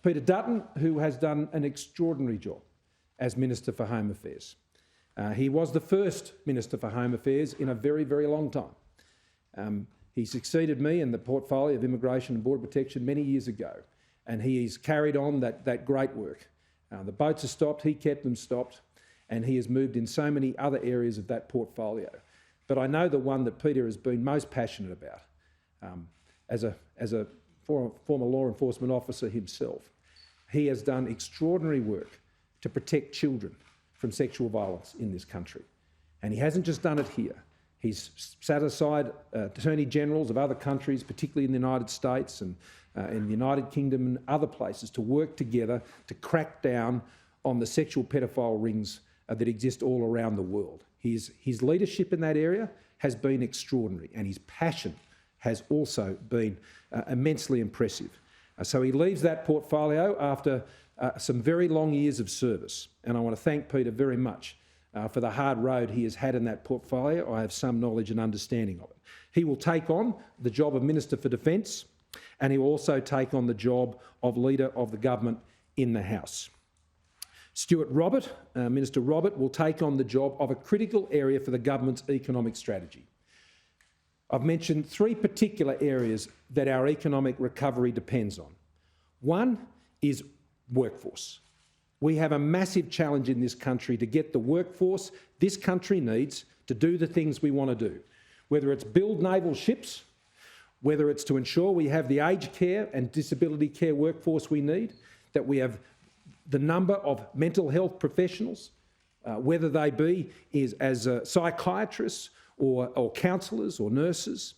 Peter Dutton, who has done an extraordinary job as Minister for Home Affairs. He was the first Minister for Home Affairs in a very, very long time. He succeeded me in the portfolio of Immigration and Border Protection many years ago, and he's carried on that great work. The boats are stopped, he kept them stopped, and he has moved in so many other areas of that portfolio. But I know the one that Peter has been most passionate about, as a former law enforcement officer himself. He has done extraordinary work to protect children from sexual violence in this country. And he hasn't just done it here. He's sat aside Attorney Generals of other countries, particularly in the United States and in the United Kingdom and other places, to work together to crack down on the sexual pedophile rings that exist all around the world. His leadership in that area has been extraordinary, and his passion has also been immensely impressive. So he leaves that portfolio after some very long years of service, and I want to thank Peter very much for the hard road he has had in that portfolio. I have some knowledge and understanding of it. He will take on the job of Minister for Defence, and he will also take on the job of Leader of the Government in the House. Stuart Robert, Minister Robert, will take on the job of a critical area for the government's economic strategy. I've mentioned three particular areas that our economic recovery depends on. One is workforce. We have a massive challenge in this country to get the workforce this country needs to do the things we want to do, whether it's build naval ships, whether it's to ensure we have the aged care and disability care workforce we need, that we have the number of mental health professionals, whether they be as psychiatrists or counsellors or nurses,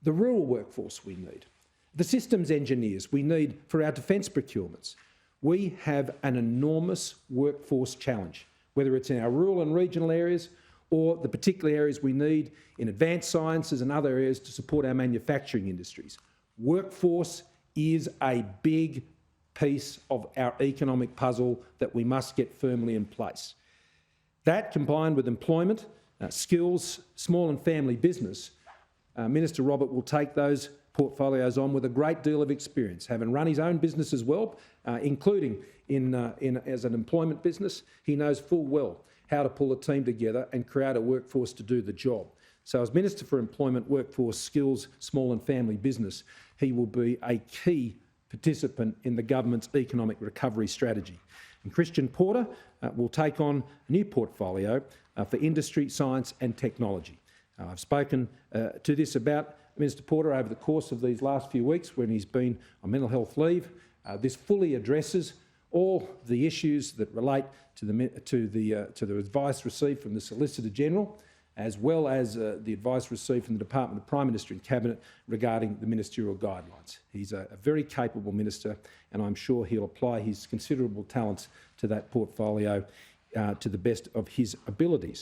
the rural workforce we need, the systems engineers we need for our defence procurements. We have an enormous workforce challenge, whether it's in our rural and regional areas or the particular areas we need in advanced sciences and other areas to support our manufacturing industries. Workforce is a big piece of our economic puzzle that we must get firmly in place. That, combined with employment, skills, small and family business, Minister Robert will take those portfolios on with a great deal of experience, having run his own business as well, including as an employment business. He knows full well how to pull a team together and create a workforce to do the job. So as Minister for Employment, Workforce, Skills, Small and Family Business, he will be a key participant in the government's economic recovery strategy. And Christian Porter will take on a new portfolio for industry, science and technology. I've spoken to this about Minister Porter over the course of these last few weeks when he's been on mental health leave. This fully addresses all the issues that relate to the advice received from the Solicitor General, as well as the advice received from the Department of Prime Minister and Cabinet regarding the ministerial guidelines. He's a very capable minister, and I'm sure he'll apply his considerable talents to that portfolio to the best of his abilities.